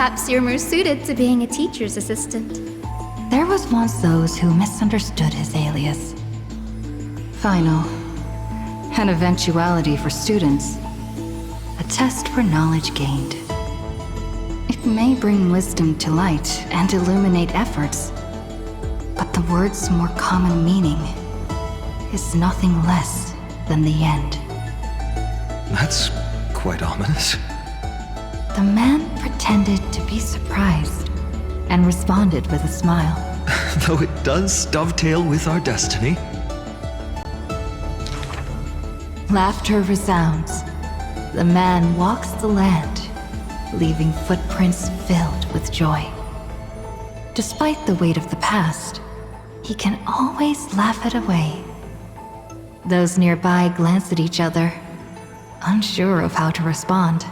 Perhaps you're more suited to being a teacher's assistant. There was once those who misunderstood his alias. Final. An eventuality for students. A test for knowledge gained. It may bring wisdom to light and illuminate efforts, but the word's more common meaning is nothing less than the end. That's quite ominous. The man pretended to be surprised and responded with a smile. Though it does dovetail with our destiny. Laughter resounds. The man walks the land, leaving footprints filled with joy. Despite the weight of the past, he can always laugh it away. Those nearby glance at each other, unsure of how to respond.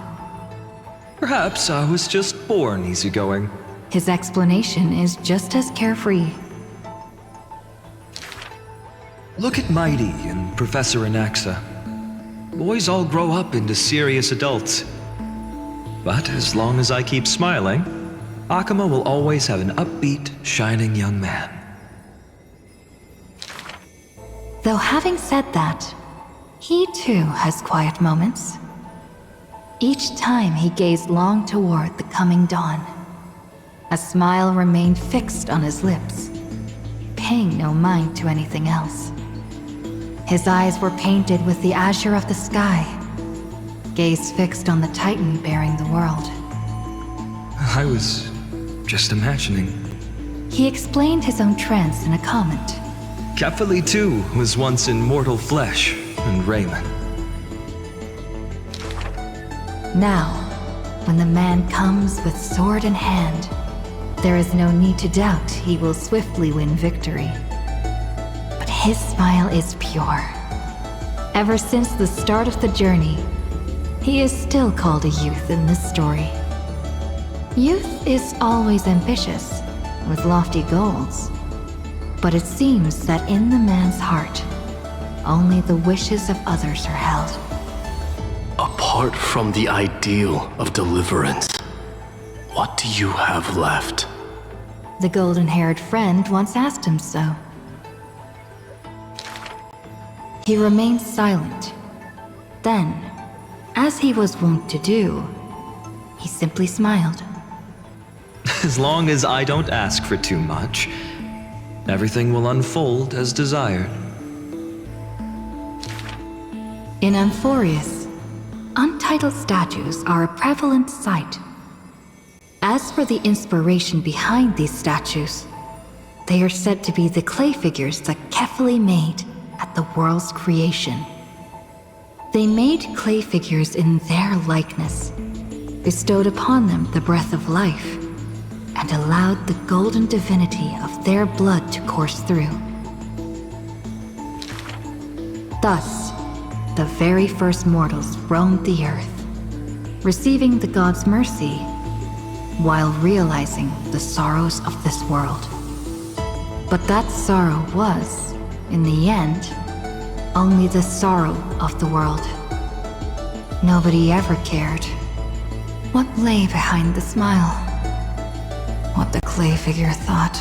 Perhaps I was just born easygoing. His explanation is just as carefree. Look at Mighty and Professor Anaxa. Boys all grow up into serious adults. But as long as I keep smiling, Akuma will always have an upbeat, shining young man. Though having said that, he too has quiet moments. Each time he gazed long toward the coming dawn, a smile remained fixed on his lips, paying no mind to anything else. His eyes were painted with the azure of the sky, gaze fixed on the titan bearing the world. I was just imagining. He explained his own trance in a comment. Kefali too was once in mortal flesh and raiment. Now, when the man comes with sword in hand, there is no need to doubt he will swiftly win victory. But his smile is pure. Ever since the start of the journey, he is still called a youth in this story. Youth is always ambitious, with lofty goals. But it seems that in the man's heart, only the wishes of others are held. Apart from the ideal of deliverance, what do you have left? The golden-haired friend once asked him so. He remained silent. Then, as he was wont to do, he simply smiled. As long as I don't ask for too much, everything will unfold as desired. In Amphorius, untitled statues are a prevalent sight. As for the inspiration behind these statues, they are said to be the clay figures that Kefali made at the world's creation. They made clay figures in their likeness, bestowed upon them the breath of life, and allowed the golden divinity of their blood to course through. Thus, the very first mortals roamed the earth, receiving the gods' mercy while realizing the sorrows of this world. But that sorrow was, in the end, only the sorrow of the world. Nobody ever cared what lay behind the smile, what the clay figure thought.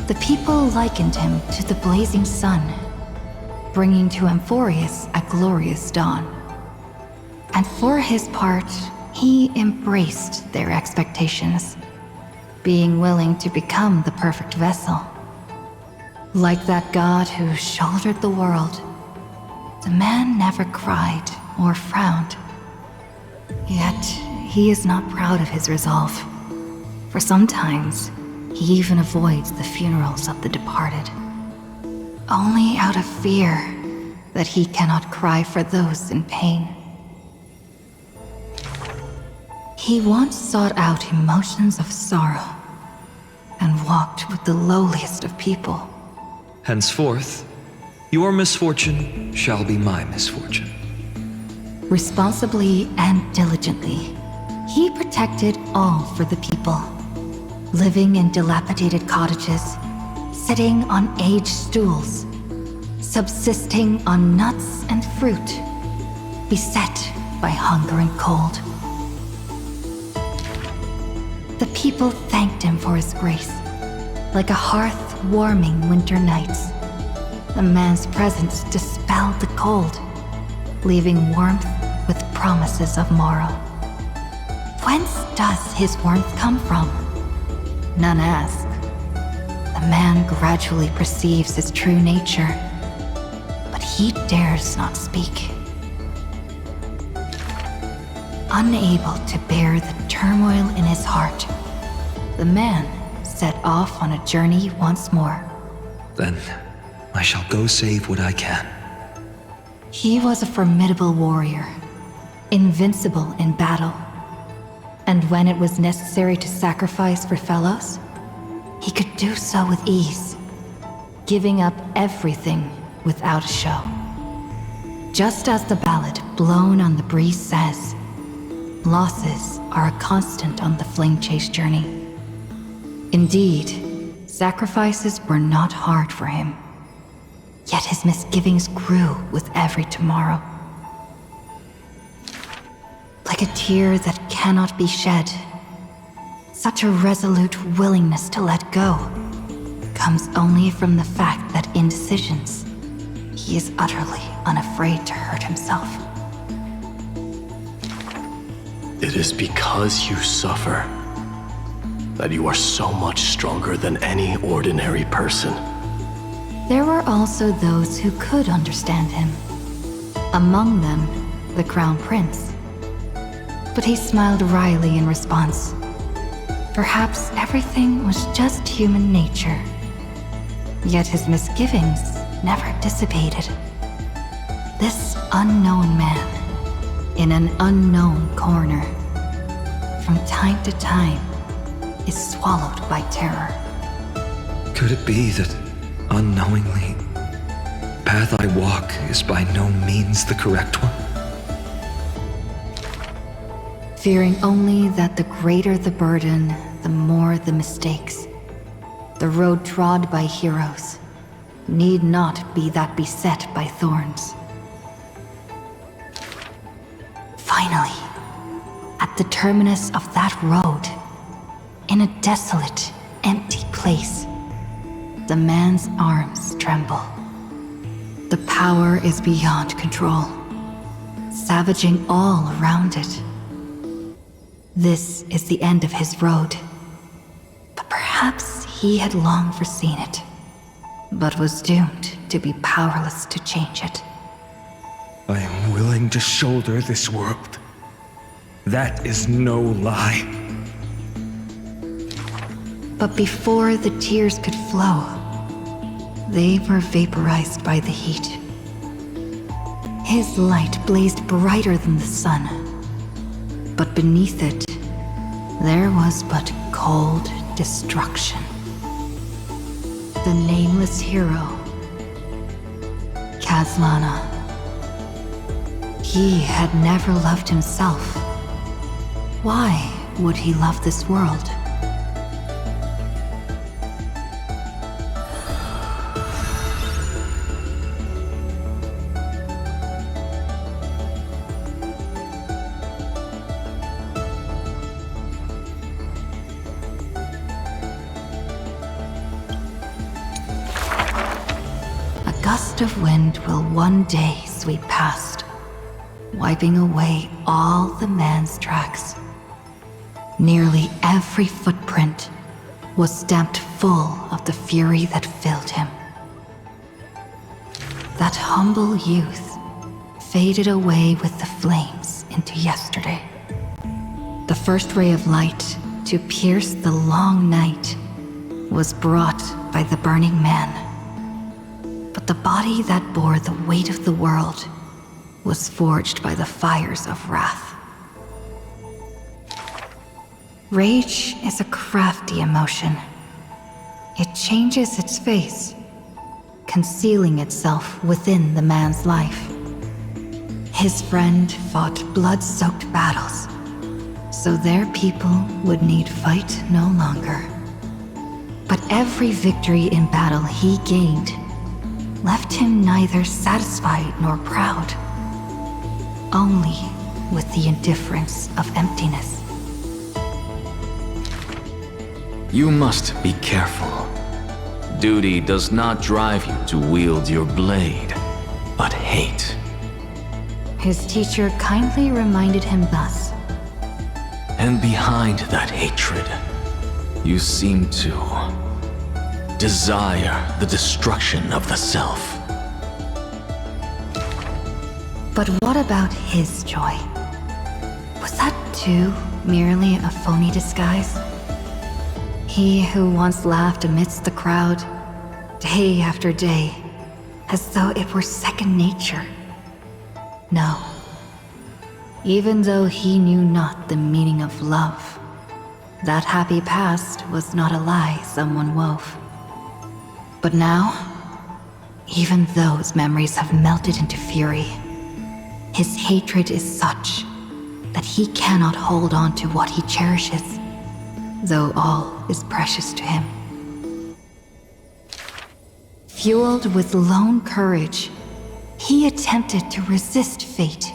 The people likened him to the blazing sun, bringing to Amphorius a glorious dawn. And for his part, he embraced their expectations, being willing to become the perfect vessel. Like that god who shouldered the world, the man never cried or frowned. Yet, he is not proud of his resolve. For sometimes, he even avoids the funerals of the departed, only out of fear that he cannot cry for those in pain. He once sought out emotions of sorrow and walked with the lowliest of people. Henceforth, your misfortune shall be my misfortune. Responsibly and diligently, He protected all for the people, living in dilapidated cottages, sitting on aged stools, subsisting on nuts and fruit, beset by hunger and cold. The people thanked him for his grace, like a hearth warming winter nights. The man's presence dispelled the cold, leaving warmth with promises of morrow. Whence does his warmth come from? None ask. The man gradually perceives his true nature, but he dares not speak. Unable to bear the turmoil in his heart, the man set off on a journey once more. Then I shall go save what I can. He was a formidable warrior, invincible in battle. And when it was necessary to sacrifice for fellows, he could do so with ease, giving up everything without a show. Just as the ballad blown on the breeze says, losses are a constant on the flame chase journey. Indeed, sacrifices were not hard for him. Yet his misgivings grew with every tomorrow. Like a tear that cannot be shed, such a resolute willingness to let go comes only from the fact that in decisions, he is utterly unafraid to hurt himself. It is because you suffer that you are so much stronger than any ordinary person. There were also those who could understand him. Among them, the Crown Prince. But he smiled wryly in response. Perhaps everything was just human nature. Yet his misgivings never dissipated. This unknown man, in an unknown corner, from time to time, is swallowed by terror. Could it be that, unknowingly, the path I walk is by no means the correct one? Fearing only that the greater the burden, the more the mistakes. The road trod by heroes need not be that beset by thorns. Finally, at the terminus of that road, in a desolate, empty place, the man's arms tremble. The power is beyond control, savaging all around it. This is the end of his road. But perhaps he had long foreseen it, but was doomed to be powerless to change it. I am willing to shoulder this world. That is no lie. But before the tears could flow, they were vaporized by the heat. His light blazed brighter than the sun, but beneath it, there was but cold destruction. The nameless hero, Kazlana. He had never loved himself. Why would he love this world? A gust of wind will one day sweep past, wiping away all the man's tracks. Nearly every footprint was stamped full of the fury that filled him. That humble youth faded away with the flames into yesterday. The first ray of light to pierce the long night was brought by the burning man. But the body that bore the weight of the world was forged by the fires of wrath. Rage is a crafty emotion. It changes its face, concealing itself within the man's life. His friend fought blood-soaked battles, so their people would need fight no longer. But every victory in battle he gained left him neither satisfied nor proud, only with the indifference of emptiness. You must be careful. Duty does not drive you to wield your blade, but hate. His teacher kindly reminded him thus. And behind that hatred, you seem to desire the destruction of the self. But what about his joy? Was that too merely a phony disguise? He who once laughed amidst the crowd, day after day, as though it were second nature. No. Even though he knew not the meaning of love, that happy past was not a lie someone wove. But now, even those memories have melted into fury. His hatred is such that he cannot hold on to what he cherishes, though all is precious to him. Fueled with lone courage, he attempted to resist fate.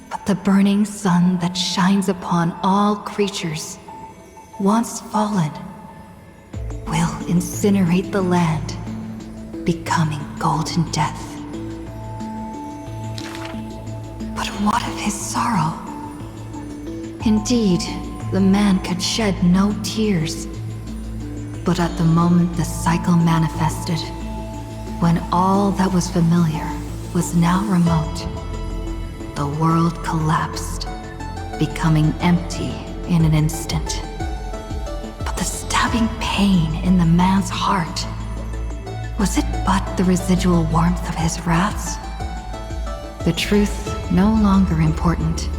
But the burning sun that shines upon all creatures, once fallen, will incinerate the land, becoming golden death. But what of his sorrow? Indeed, the man could shed no tears. But at the moment the cycle manifested, when all that was familiar was now remote, the world collapsed, becoming empty in an instant. But the stabbing pain in the man's heart, was it but the residual warmth of his wraths? The truth no longer important.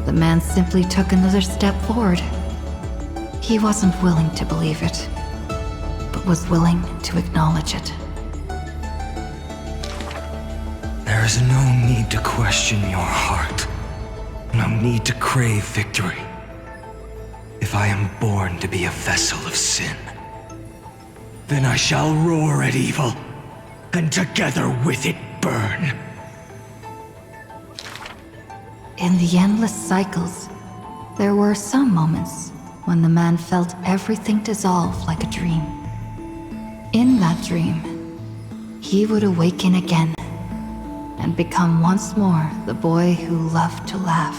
The man simply took another step forward. He wasn't willing to believe it, but was willing to acknowledge it. There is no need to question your heart. No need to crave victory. If I am born to be a vessel of sin, then I shall roar at evil, and together with it burn. In the endless cycles, there were some moments when the man felt everything dissolve like a dream. In that dream, he would awaken again and become once more the boy who loved to laugh.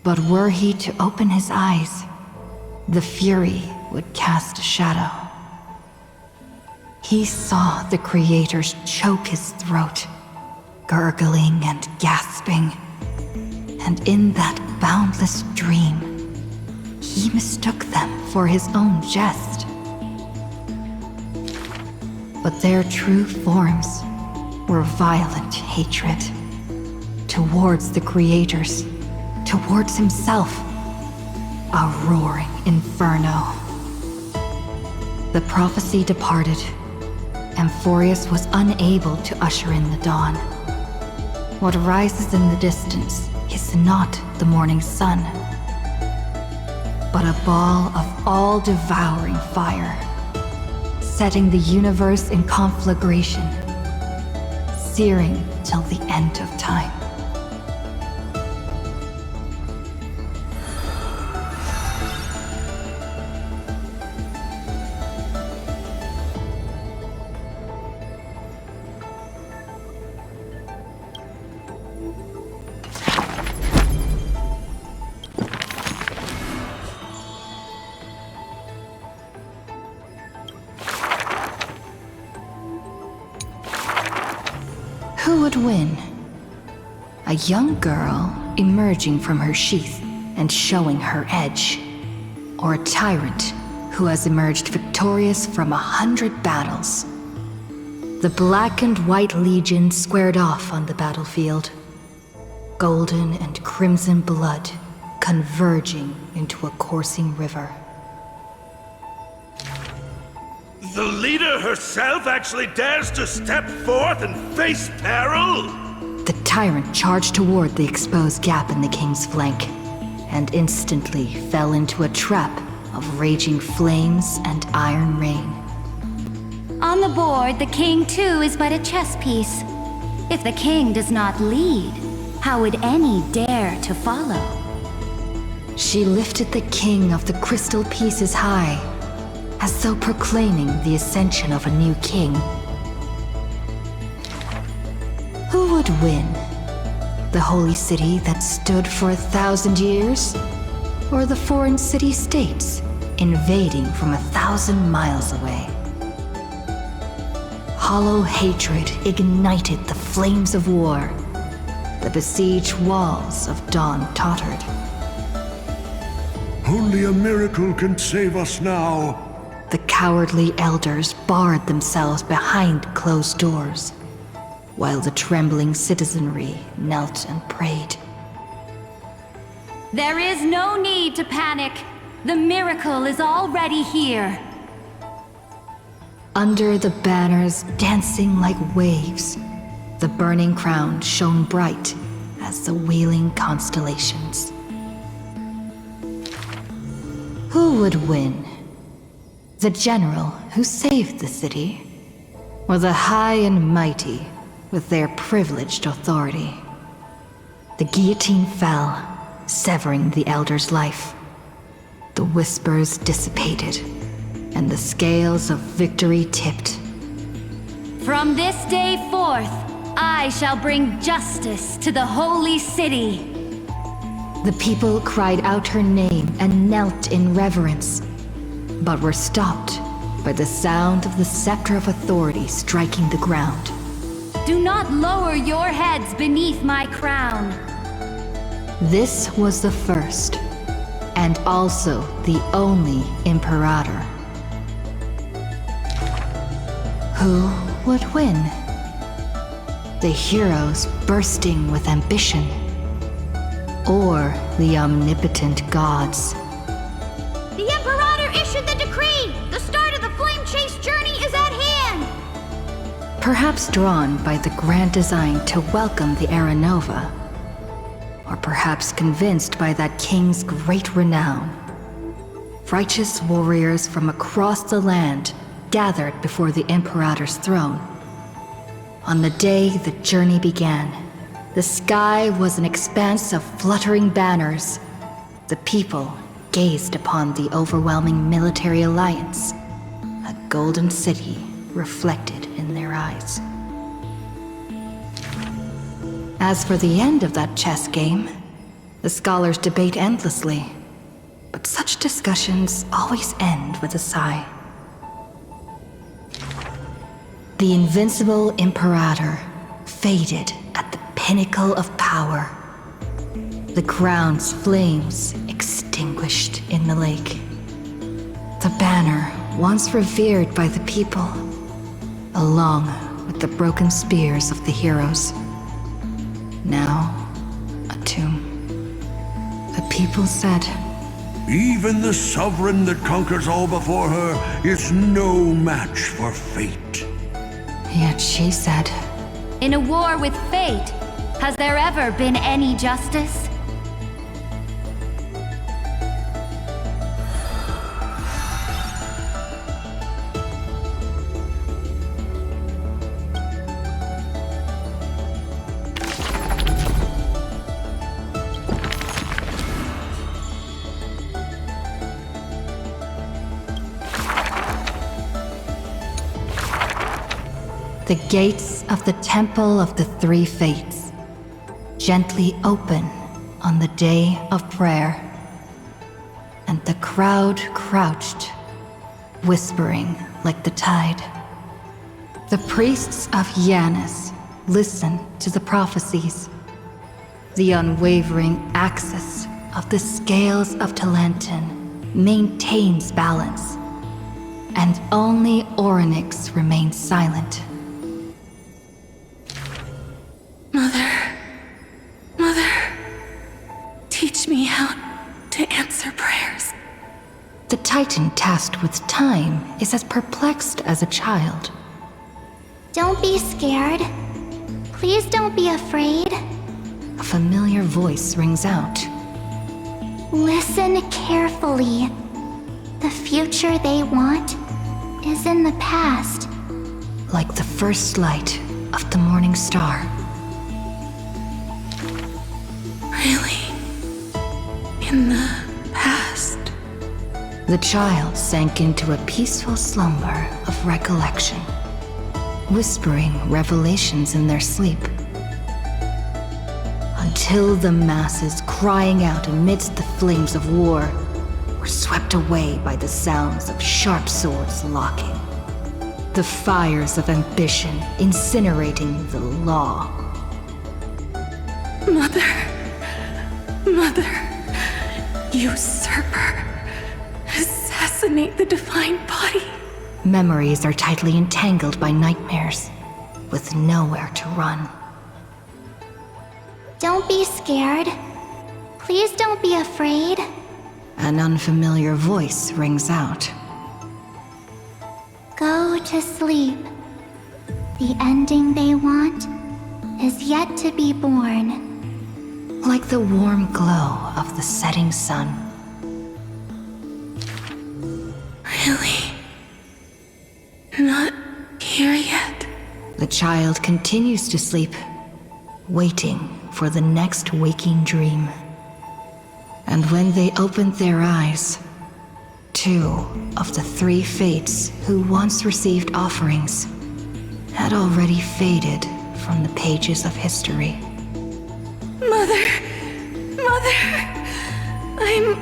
But were he to open his eyes, the fury would cast a shadow. He saw the creators choke his throat, gurgling and gasping, and in that boundless dream, he mistook them for his own jest. But their true forms were violent hatred towards the creators, towards himself, a roaring inferno. The prophecy departed. Amphorius was unable to usher in the dawn. What rises in the distance is not the morning sun, but a ball of all-devouring fire, setting the universe in conflagration, searing till the end of time. Who would win? A young girl emerging from her sheath and showing her edge, or a tyrant who has emerged victorious from 100 battles? The Black and White Legion squared off on the battlefield, golden and crimson blood converging into a coursing river. The leader herself actually dares to step forth and face peril? The tyrant charged toward the exposed gap in the king's flank, and instantly fell into a trap of raging flames and iron rain. On the board, the king too is but a chess piece. If the king does not lead, how would any dare to follow? She lifted the king of the crystal pieces high, as though proclaiming the ascension of a new king. Who would win? The holy city that stood for 1,000 years? Or the foreign city-states invading from 1,000 miles away? Hollow hatred ignited the flames of war. The besieged walls of dawn tottered. Only a miracle can save us now. The cowardly elders barred themselves behind closed doors, while the trembling citizenry knelt and prayed. There is no need to panic. The miracle is already here. Under the banners dancing like waves, the burning crown shone bright as the wheeling constellations. Who would win? The general who saved the city, or the high and mighty with their privileged authority? The guillotine fell, severing the elder's life. The whispers dissipated, and the scales of victory tipped. From this day forth, I shall bring justice to the holy city. The people cried out her name and knelt in reverence, but were stopped by the sound of the scepter of authority striking the ground. Do not lower your heads beneath my crown. This was the first, and also the only Imperator. Who would win? The heroes bursting with ambition, or the omnipotent gods? The Imperator issued the decree! The start of the flame chase journey is at hand! Perhaps drawn by the grand design to welcome the Era Nova, or perhaps convinced by that king's great renown. Righteous warriors from across the land gathered before the Imperator's throne. On the day the journey began, the sky was an expanse of fluttering banners. The people gazed upon the overwhelming military alliance, a golden city reflected in their eyes. As for the end of that chess game, the scholars debate endlessly, but such discussions always end with a sigh. The invincible Imperator faded at the pinnacle of power. The crown's flames extinguished in the lake. The banner, once revered by the people, along with the broken spears of the heroes, now a tomb. The people said, Even the sovereign that conquers all before her is no match for fate. Yet she said, In a war with fate, has there ever been any justice? the gates of the Temple of the Three Fates gently open on the day of prayer, and the crowd crouched, whispering like the tide. The priests of Yanis listen to the prophecies, the unwavering axis of the scales of Talantin maintains balance, and only Orynyx remains silent. Mother, teach me how to answer prayers. The Titan tasked with time is as perplexed as a child. Don't be scared. Please don't be afraid. A familiar voice rings out. Listen carefully. The future they want is in the past. Like the first light of the morning star. Really? In the past? The child sank into a peaceful slumber of recollection, whispering revelations in their sleep. Until the masses crying out amidst the flames of war were swept away by the sounds of sharp swords locking. The fires of ambition incinerating the law. Mother, usurper, assassinate the divine body. Memories are tightly entangled by nightmares, with nowhere to run. Don't be scared. Please don't be afraid. An unfamiliar voice rings out. Go to sleep. The ending they want is yet to be born. Like the warm glow of the setting sun. Really? Not here yet? The child continues to sleep, waiting for the next waking dream. And when they opened their eyes, 2 of the 3 fates who once received offerings had already faded from the pages of history. Mother! I'm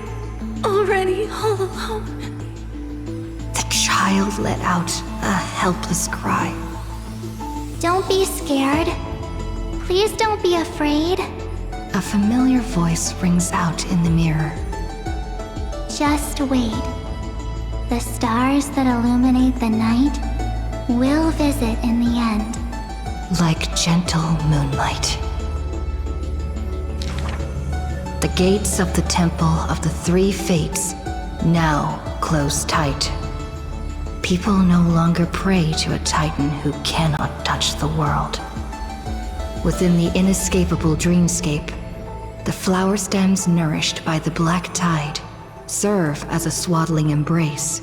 already all alone. The child let out a helpless cry. Don't be scared. Please don't be afraid. A familiar voice rings out in the mirror. Just wait. The stars that illuminate the night will visit in the end. Like gentle moonlight. The gates of the Temple of the 3 Fates now close tight. People no longer pray to a titan who cannot touch the world. Within the inescapable dreamscape, the flower stems nourished by the black tide serve as a swaddling embrace,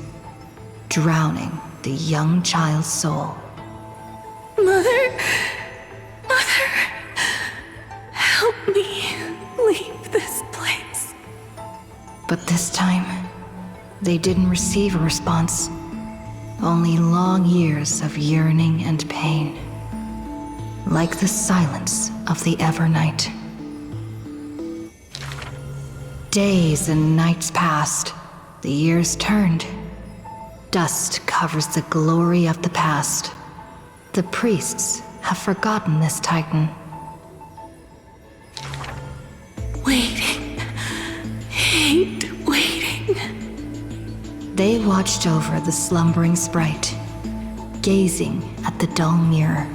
drowning the young child's soul. Mother, help me leave this place. But this time, they didn't receive a response. Only long years of yearning and pain. Like the silence of the Evernight. Days and nights passed. The years turned. Dust covers the glory of the past. The priests have forgotten this titan. Waiting. Hate waiting. They watched over the slumbering sprite, gazing at the dull mirror.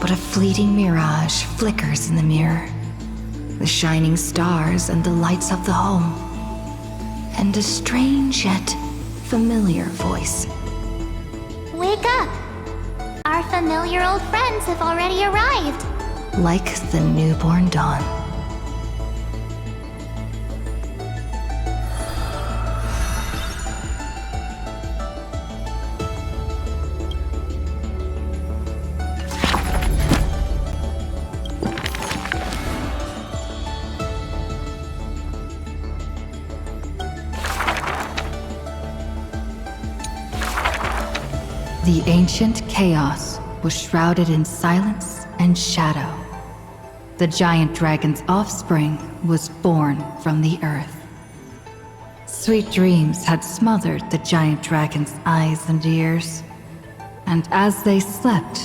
But a fleeting mirage flickers in the mirror. The shining stars and the lights of the home. And a strange yet familiar voice. Wake up! Our familiar old friends have already arrived. Like the newborn dawn. The ancient chaos was shrouded in silence and shadow. The giant dragon's offspring was born from the earth. Sweet dreams had smothered the giant dragon's eyes and ears. And as they slept,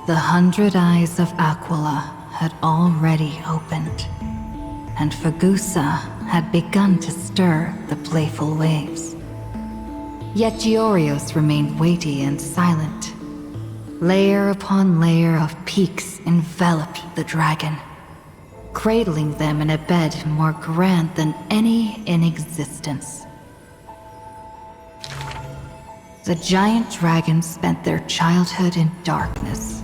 the 100 eyes of Aquila had already opened. And Fagusa had begun to stir the playful waves. Yet Giorios remained weighty and silent. Layer upon layer of peaks enveloped the dragon, cradling them in a bed more grand than any in existence. The giant dragons spent their childhood in darkness.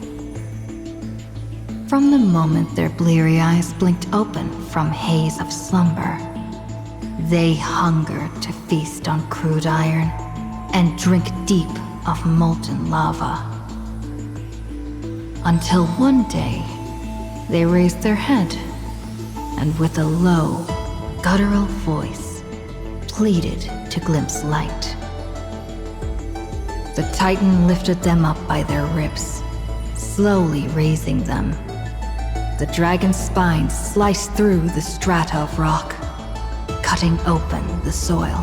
From the moment their bleary eyes blinked open from haze of slumber, they hungered to feast on crude iron and drink deep of molten lava. Until one day, they raised their head and with a low, guttural voice, pleaded to glimpse light. The Titan lifted them up by their ribs, slowly raising them. The dragon's spine sliced through the strata of rock, cutting open the soil.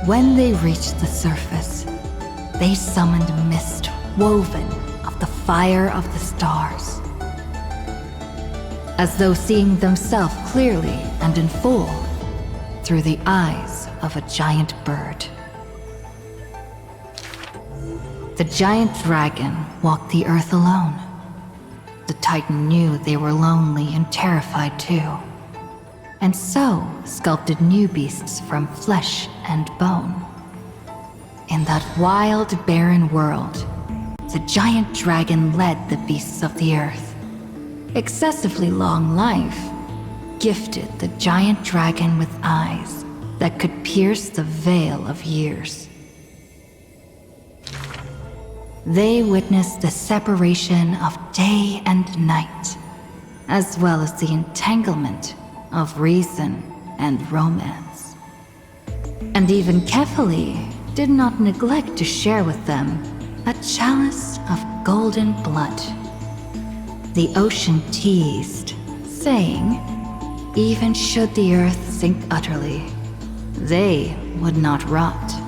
When they reached the surface, they summoned mist woven of the fire of the stars. As though seeing themselves clearly and in full through the eyes of a giant bird. The giant dragon walked the earth alone. The Titan knew they were lonely and terrified too, and so sculpted new beasts from flesh and bone. In that wild, barren world, the giant dragon led the beasts of the earth. Excessively long life gifted the giant dragon with eyes that could pierce the veil of years. They witnessed the separation of day and night, as well as the entanglement of reason and romance. And even Kefali did not neglect to share with them a chalice of golden blood. The ocean teased, saying, even should the earth sink utterly, they would not rot.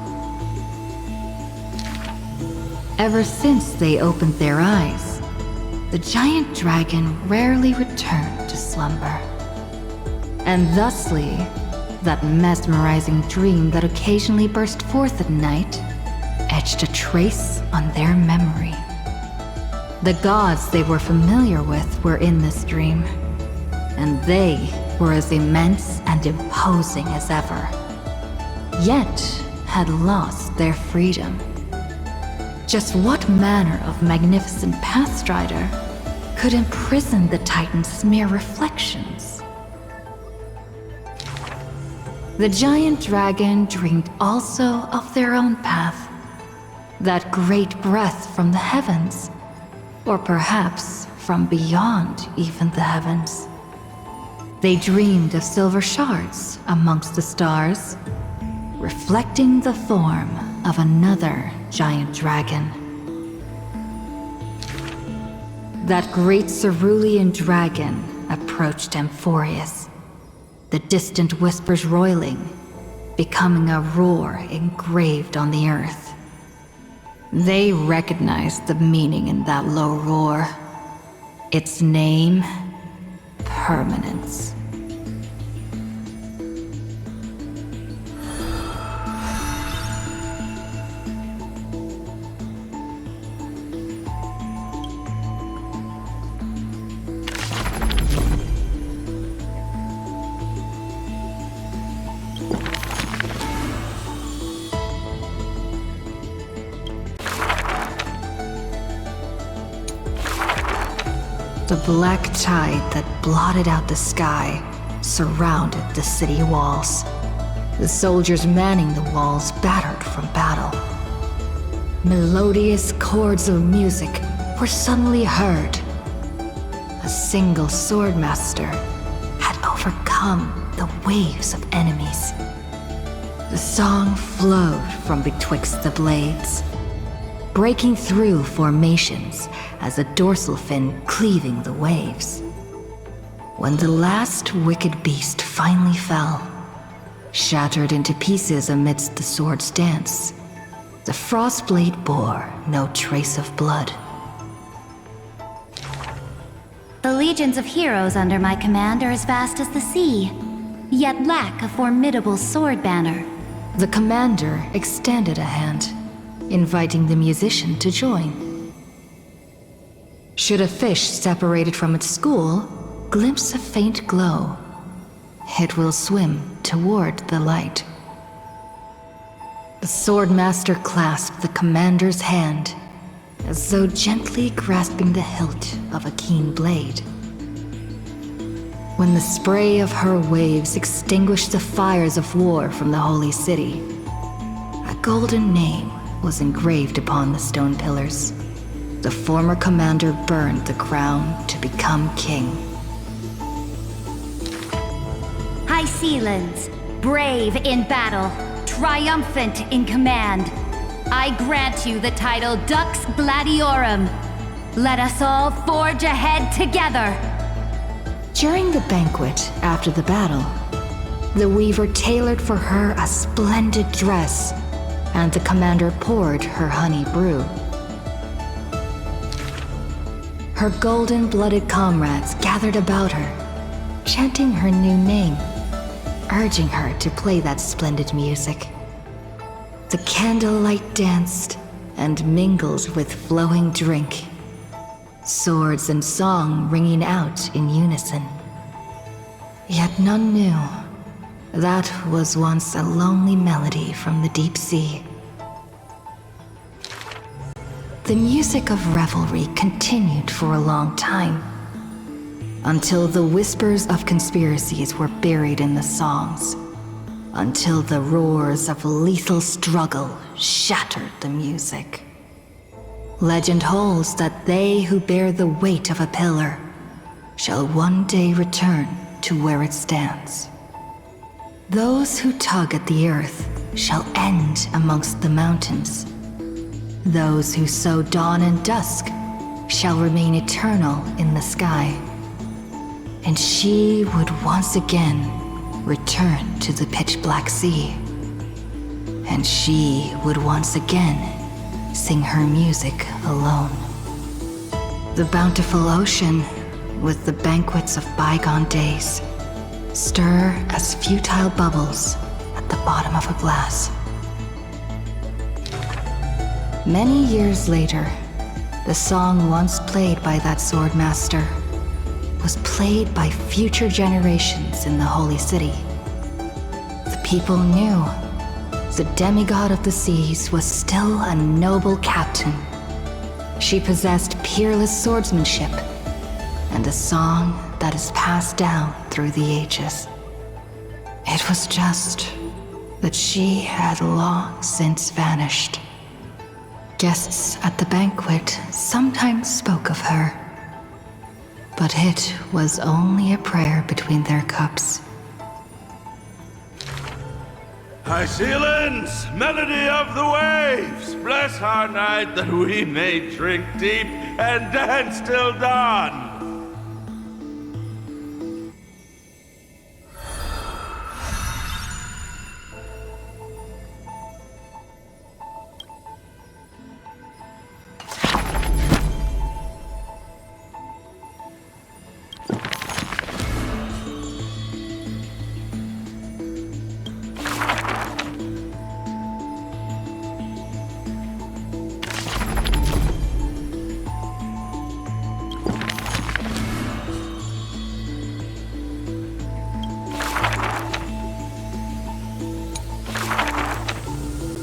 Ever since they opened their eyes, the giant dragon rarely returned to slumber. And thusly, that mesmerizing dream that occasionally burst forth at night etched a trace on their memory. The gods they were familiar with were in this dream, and they were as immense and imposing as ever, yet had lost their freedom. Just what manner of magnificent pathstrider could imprison the Titan's mere reflections? The giant dragon dreamed also of their own path, that great breath from the heavens, or perhaps from beyond even the heavens. They dreamed of silver shards amongst the stars, reflecting the form of another giant dragon. That great cerulean dragon approached Amphorius, the distant whispers roiling, becoming a roar engraved on the earth. They recognized the meaning in that low roar. Its name, permanence. The black tide that blotted out the sky surrounded the city walls. The soldiers manning the walls battered from battle. Melodious chords of music were suddenly heard. A single swordmaster had overcome the waves of enemies. The song flowed from betwixt the blades, breaking through formations as a dorsal fin cleaving the waves. When the last wicked beast finally fell, shattered into pieces amidst the sword's dance, the Frostblade bore no trace of blood. The legions of heroes under my command are as vast as the sea, yet lack a formidable sword banner. The commander extended a hand, inviting the musician to join. Should a fish separated from its school glimpse a faint glow, it will swim toward the light. The swordmaster clasped the commander's hand, as though gently grasping the hilt of a keen blade. When the spray of her waves extinguished the fires of war from the holy city, a golden name was engraved upon the stone pillars. The former commander burned the crown to become king. High Sealands, brave in battle, triumphant in command, I grant you the title Dux Gladiorum. Let us all forge ahead together. During the banquet after the battle, the weaver tailored for her a splendid dress, and the commander poured her honey brew. Her golden-blooded comrades gathered about her, chanting her new name, urging her to play that splendid music. The candlelight danced and mingled with flowing drink, swords and song ringing out in unison. Yet none knew that was once a lonely melody from the deep sea. The music of revelry continued for a long time, until the whispers of conspiracies were buried in the songs, until the roars of lethal struggle shattered the music. Legend holds that they who bear the weight of a pillar shall one day return to where it stands. Those who tug at the earth shall end amongst the mountains. Those who sow dawn and dusk shall remain eternal in the sky. And she would once again return to the pitch-black sea. And she would once again sing her music alone. The bountiful ocean, with the banquets of bygone days, stir as futile bubbles at the bottom of a glass. Many years later, the song once played by that sword master was played by future generations in the Holy City. The people knew the demigod of the seas was still a noble captain. She possessed peerless swordsmanship and a song that is passed down through the ages. It was just that she had long since vanished. Guests at the banquet sometimes spoke of her, but it was only a prayer between their cups. High Sealands, melody of the waves, bless our night that we may drink deep and dance till dawn.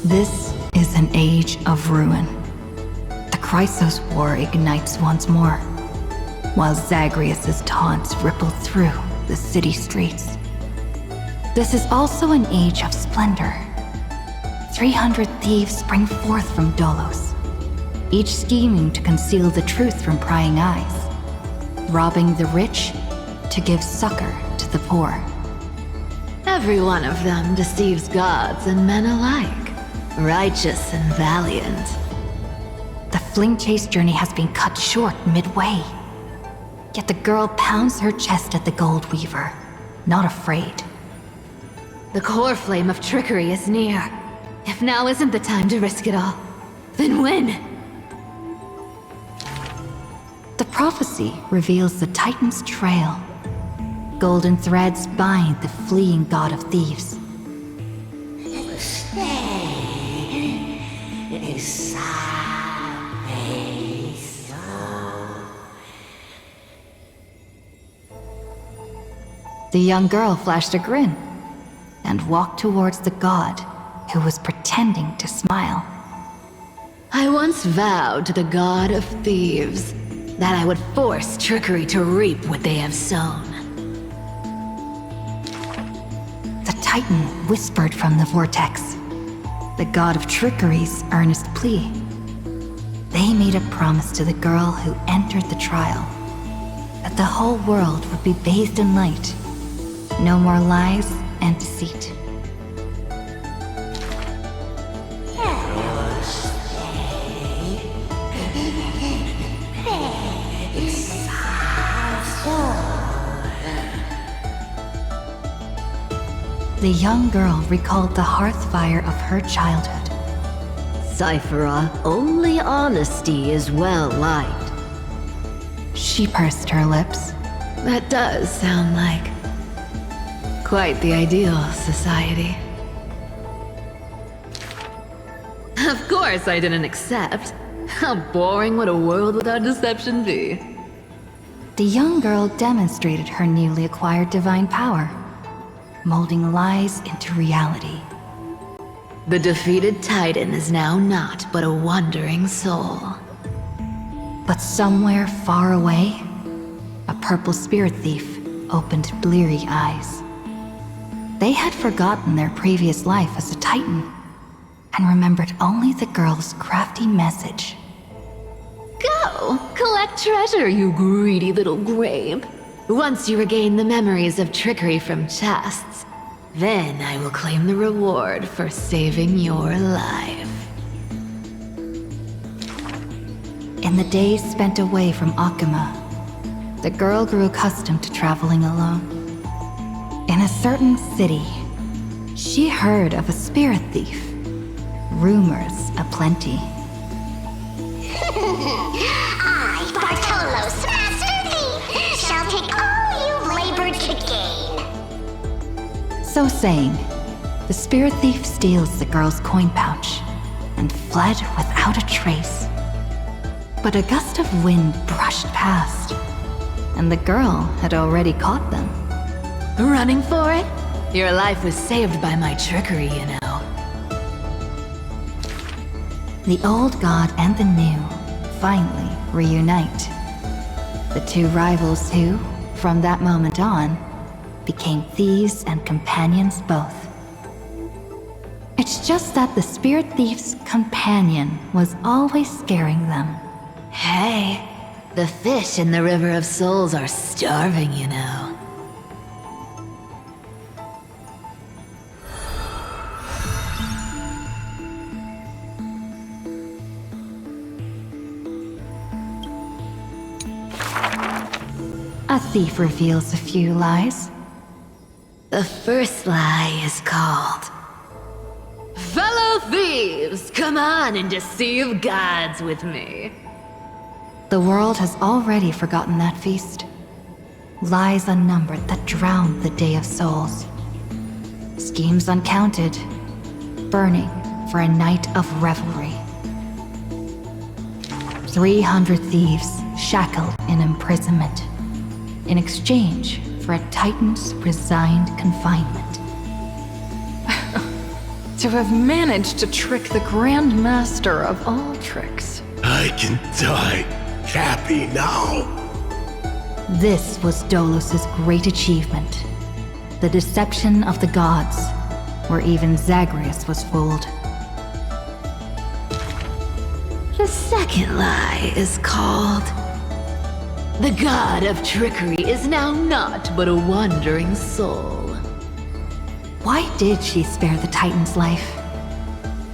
This is an age of ruin. The Chrysos War ignites once more, while Zagreus' taunts ripple through the city streets. This is also an age of splendor. 300 thieves spring forth from Dolos, each scheming to conceal the truth from prying eyes, robbing the rich to give succor to the poor. Every one of them deceives gods and men alike, righteous and valiant. The fling chase journey has been cut short midway. Yet the girl pounds her chest at the gold weaver, not afraid. The core flame of trickery is near. If now isn't the time to risk it all, then when? The prophecy reveals the Titan's trail. Golden threads bind the fleeing god of thieves. The young girl flashed a grin and walked towards the god who was pretending to smile. I once vowed to the god of thieves that I would force trickery to reap what they have sown. The Titan whispered from the vortex, the god of trickery's earnest plea. They made a promise to the girl who entered the trial, that the whole world would be bathed in light. No more lies and deceit. The young girl recalled the hearth fire of her childhood. Cyphera, only honesty is well liked. She pursed her lips. That does sound like quite the ideal society. Of course I didn't accept. How boring would a world without deception be? The young girl demonstrated her newly acquired divine power, molding lies into reality. The defeated Titan is now not but a wandering soul. But somewhere far away, a purple spirit thief opened bleary eyes. They had forgotten their previous life as a Titan, and remembered only the girl's crafty message. Go! Collect treasure, you greedy little grape. Once you regain the memories of trickery from chests, then I will claim the reward for saving your life. In the days spent away from Akuma, the girl grew accustomed to traveling alone. In a certain city, she heard of a spirit thief. Rumors aplenty. I, Bartolo's master thief, shall take all you've labored to gain. So saying, the spirit thief steals the girl's coin pouch and fled without a trace. But a gust of wind brushed past, and the girl had already caught them. Running for it? Your life was saved by my trickery, you know. The old god and the new finally reunite. The two rivals who, from that moment on, became thieves and companions both. It's just that the spirit thief's companion was always scaring them. Hey, the fish in the River of Souls are starving, you know. A thief reveals a few lies. The first lie is called Fellow Thieves, come on and deceive gods with me. The world has already forgotten that feast. Lies unnumbered that drowned the Day of Souls. Schemes uncounted, burning for a night of revelry. 300 thieves shackled in imprisonment, in exchange for a Titan's resigned confinement. To have managed to trick the Grand Master of all tricks. I can die happy now. This was Dolos's great achievement. The deception of the gods, where even Zagreus was fooled. The second lie is called The god of trickery is now not but a wandering soul. Why did she spare the Titan's life?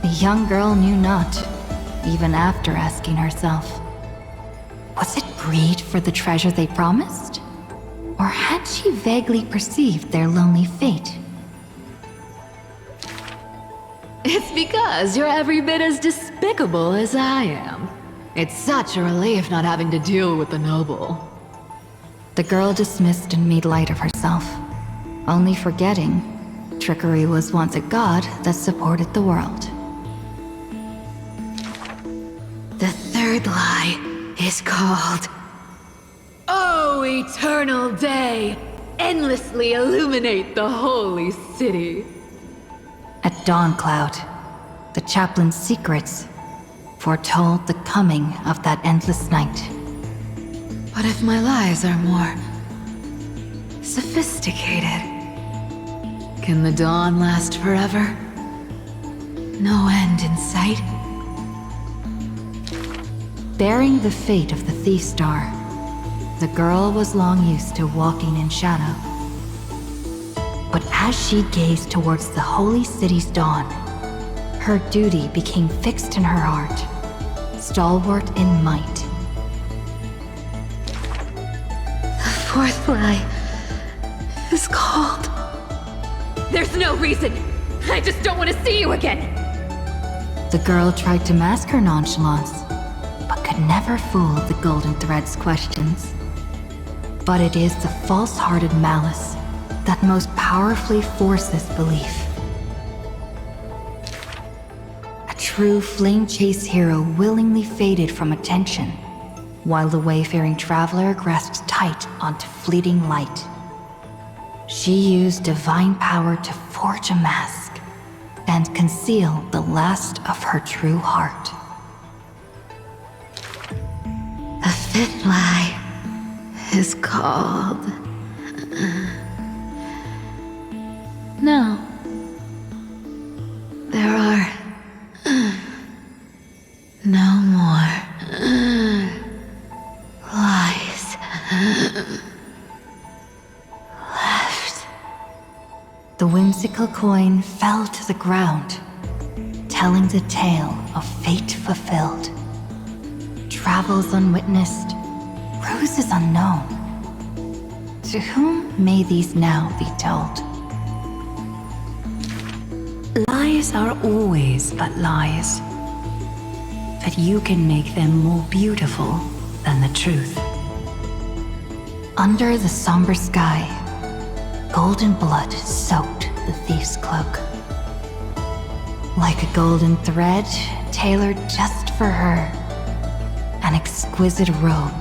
The young girl knew not, even after asking herself. Was it greed for the treasure they promised? Or had she vaguely perceived their lonely fate? It's because you're every bit as despicable as I am. It's such a relief not having to deal with the noble. The girl dismissed and made light of herself, only forgetting trickery was once a god that supported the world. The third lie is called Oh, eternal day! Endlessly illuminate the holy city. At Dawncloud, the chaplain's secrets, foretold the coming of that endless night. What if my lies are more sophisticated? Can the dawn last forever? No end in sight? Bearing the fate of the Thief Star, the girl was long used to walking in shadow. But as she gazed towards the holy city's dawn, her duty became fixed in her heart, stalwart in might. The fourth lie is called. There's no reason. I just don't want to see you again. The girl tried to mask her nonchalance, but could never fool the Golden Thread's questions. But it is the false-hearted malice that most powerfully forces belief. A true flame chase hero willingly faded from attention, while the wayfaring traveler grasped tight onto fleeting light. She used divine power to forge a mask and conceal the last of her true heart. The fifth lie is called. No. There are no more lies left. The whimsical coin fell to the ground, telling the tale of fate fulfilled. Travels unwitnessed, ruses unknown. To whom may these now be told? Lies are always but lies, but you can make them more beautiful than the truth. Under the somber sky, golden blood soaked the thief's cloak. Like a golden thread tailored just for her, an exquisite robe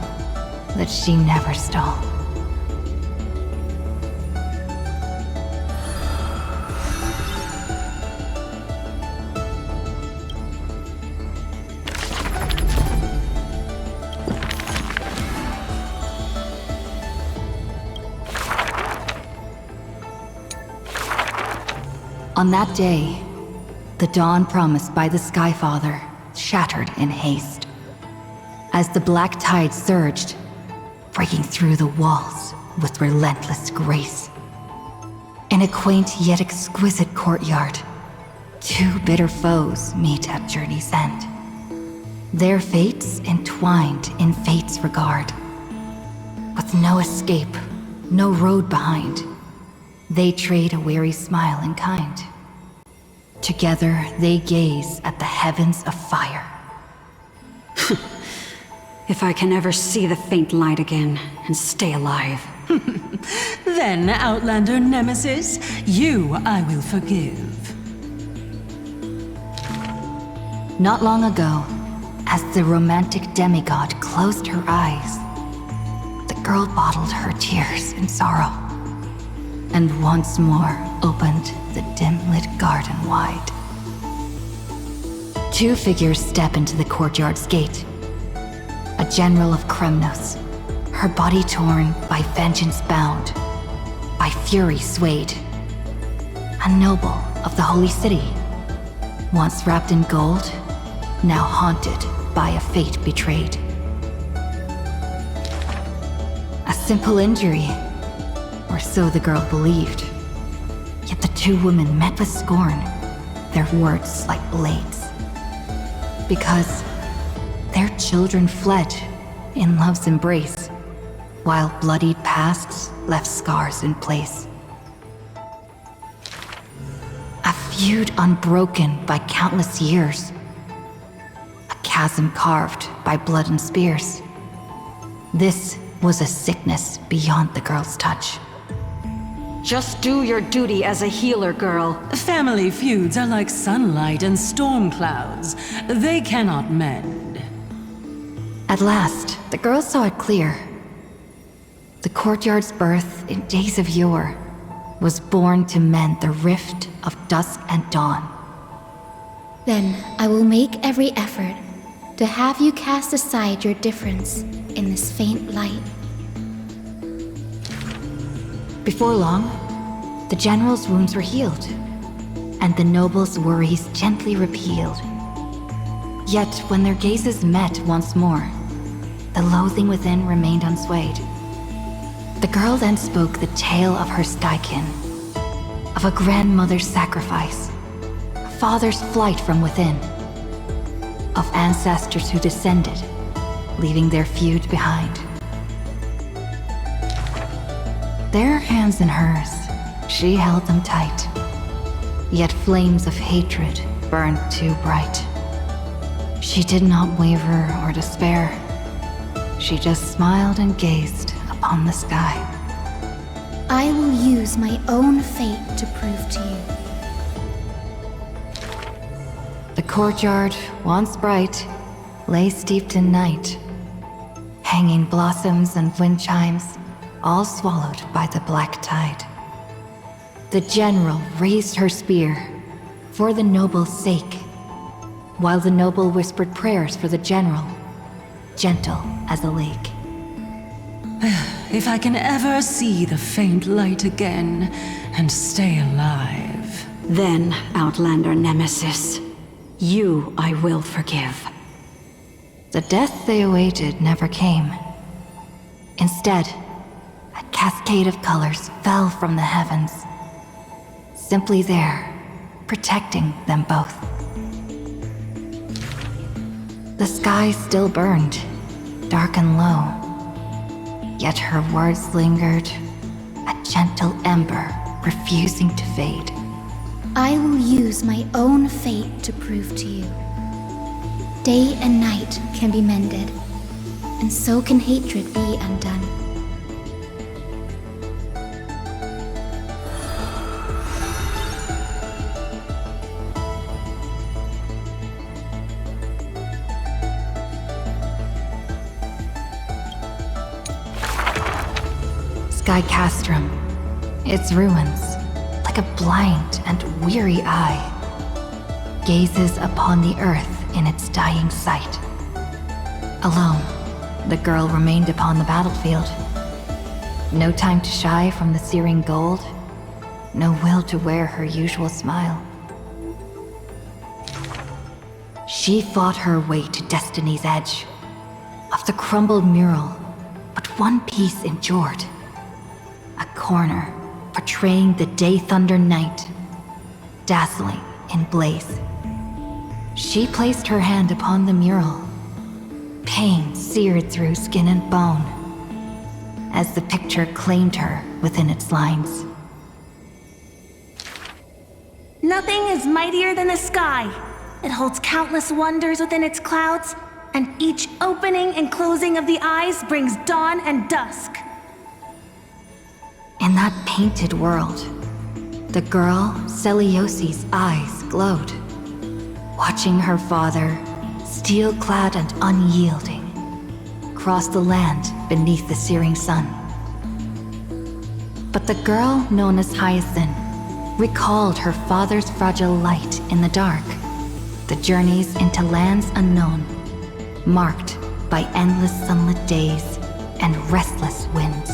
that she never stole. On that day, the dawn promised by the Skyfather shattered in haste. As the black tide surged, breaking through the walls with relentless grace. In a quaint yet exquisite courtyard, two bitter foes meet at journey's end. Their fates entwined in fate's regard. With no escape, no road behind, they trade a weary smile in kind. Together, they gaze at the heavens of fire. If I can ever see the faint light again and stay alive. Then, Outlander Nemesis, you I will forgive. Not long ago, as the romantic demigod closed her eyes, the girl bottled her tears in sorrow, and once more opened the dim-lit garden wide. Two figures step into the courtyard's gate. A general of Kremnos, her body torn, by vengeance bound, by fury swayed. A noble of the Holy City, once wrapped in gold, now haunted by a fate betrayed. A simple injury, or so the girl believed. Yet the two women met with scorn, their words like blades. Because their children fled in love's embrace, while bloodied pasts left scars in place. A feud unbroken by countless years. A chasm carved by blood and spears. This was a sickness beyond the girl's touch. Just do your duty as a healer, girl. Family feuds are like sunlight and storm clouds. They cannot mend. At last, the girl saw it clear. The courtyard's birth in days of yore was born to mend the rift of dusk and dawn. Then I will make every effort to have you cast aside your difference in this faint light. Before long, the general's wounds were healed, and the noble's worries gently repealed. Yet when their gazes met once more, the loathing within remained unswayed. The girl then spoke the tale of her skykin, of a grandmother's sacrifice, a father's flight from within, of ancestors who descended, leaving their feud behind. Their hands in hers, she held them tight, yet flames of hatred burned too bright. She did not waver or despair. She just smiled and gazed upon the sky. I will use my own fate to prove to you. The courtyard, once bright, lay steeped in night. Hanging blossoms and wind chimes, all swallowed by the black tide. The general raised her spear, for the noble's sake, while the noble whispered prayers for the general, gentle as a lake. If I can ever see the faint light again and stay alive. Then, Outlander Nemesis, you I will forgive. The death they awaited never came. Instead, a cascade of colors fell from the heavens, simply there, protecting them both. The sky still burned, dark and low, yet her words lingered, a gentle ember refusing to fade. I will use my own fate to prove to you. Day and night can be mended, and so can hatred be undone. Sky Castrum, its ruins, like a blind and weary eye, gazes upon the earth in its dying sight. Alone, the girl remained upon the battlefield. No time to shy from the searing gold, no will to wear her usual smile. She fought her way to destiny's edge. Of the crumbled mural, but one piece endured. A corner portraying the day thunder night, dazzling in blaze. She placed her hand upon the mural. Pain seared through skin and bone as the picture claimed her within its lines. Nothing is mightier than the sky. It holds countless wonders within its clouds, and each opening and closing of the eyes brings dawn and dusk. In that painted world, the girl, Celiosi's eyes glowed, watching her father, steel-clad and unyielding, cross the land beneath the searing sun. But the girl known as Hyacinth recalled her father's fragile light in the dark, the journeys into lands unknown, marked by endless sunlit days and restless winds.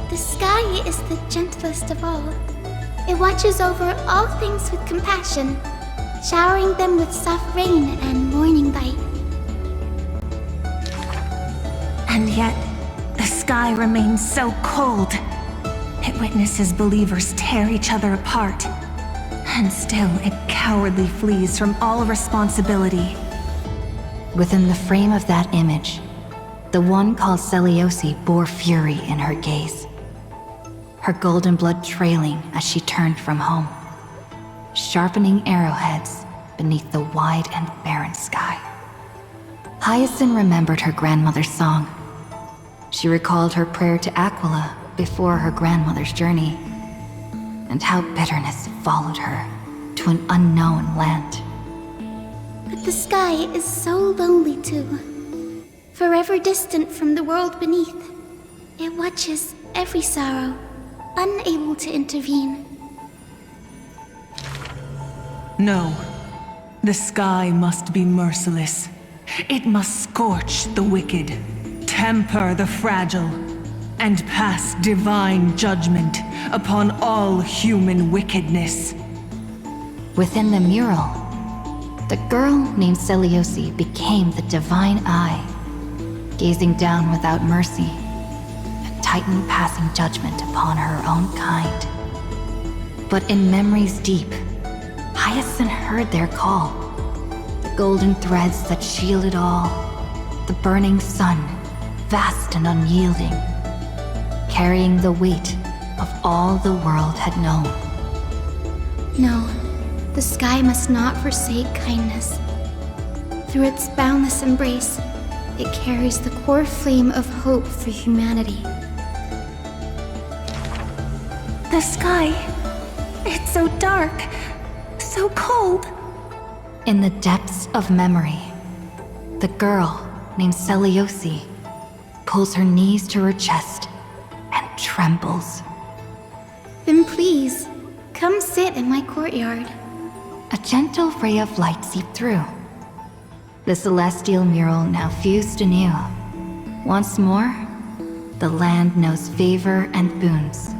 The sky is the gentlest of all. It watches over all things with compassion, showering them with soft rain and morning light. And yet, the sky remains so cold. It witnesses believers tear each other apart. And still, it cowardly flees from all responsibility. Within the frame of that image, the one called Celiosi bore fury in her gaze, her golden blood trailing as she turned from home, sharpening arrowheads beneath the wide and barren sky. Hyacinth remembered her grandmother's song. She recalled her prayer to Aquila before her grandmother's journey, and how bitterness followed her to an unknown land. But the sky is so lonely too. Forever distant from the world beneath, it watches every sorrow, unable to intervene. No. The sky must be merciless. It must scorch the wicked, temper the fragile, and pass divine judgment upon all human wickedness. Within the mural, the girl named Seliosi became the divine eye, gazing down without mercy, a titan passing judgment upon her own kind. But in memories deep, Hyacinth heard their call. The golden threads that shielded all, the burning sun, vast and unyielding, carrying the weight of all the world had known. No, the sky must not forsake kindness. Through its boundless embrace, it carries the core flame of hope for humanity. The sky, it's so dark, so cold. In the depths of memory, the girl named Seliosi pulls her knees to her chest and trembles. Then please, come sit in my courtyard. A gentle ray of light seeped through. The celestial mural now fused anew. Once more, the land knows favor and boons.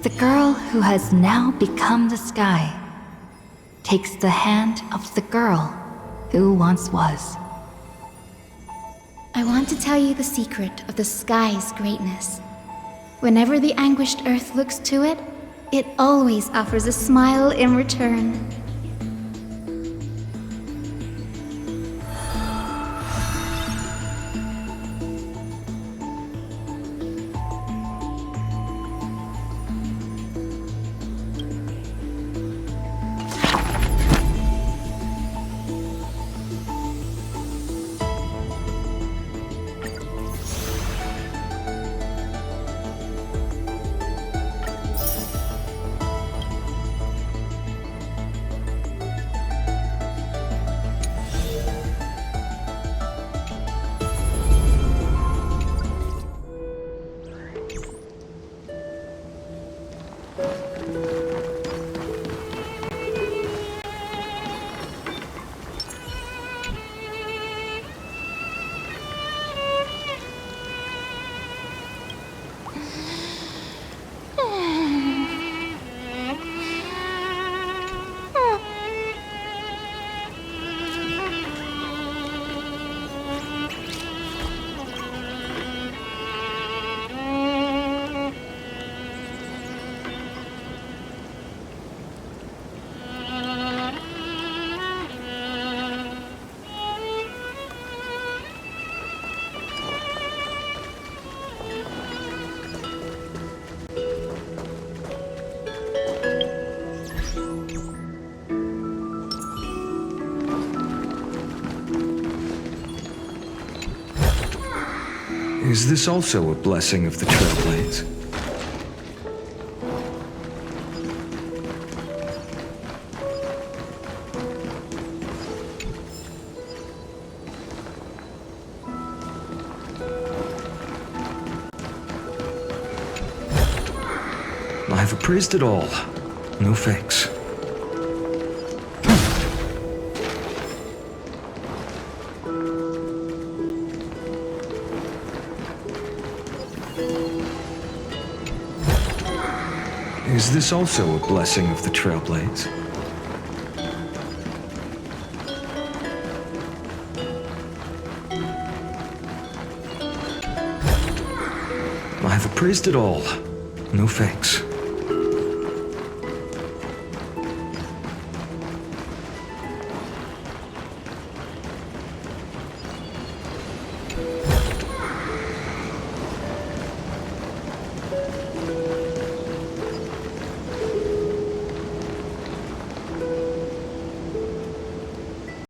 The girl who has now become the sky takes the hand of the girl who once was. I want to tell you the secret of the sky's greatness. Whenever the anguished earth looks to it, it always offers a smile in return. Is this also a blessing of the Trailblades? I've appraised it all. No fakes. Is this also a blessing of the Trailblades? I've appraised it all. No fakes.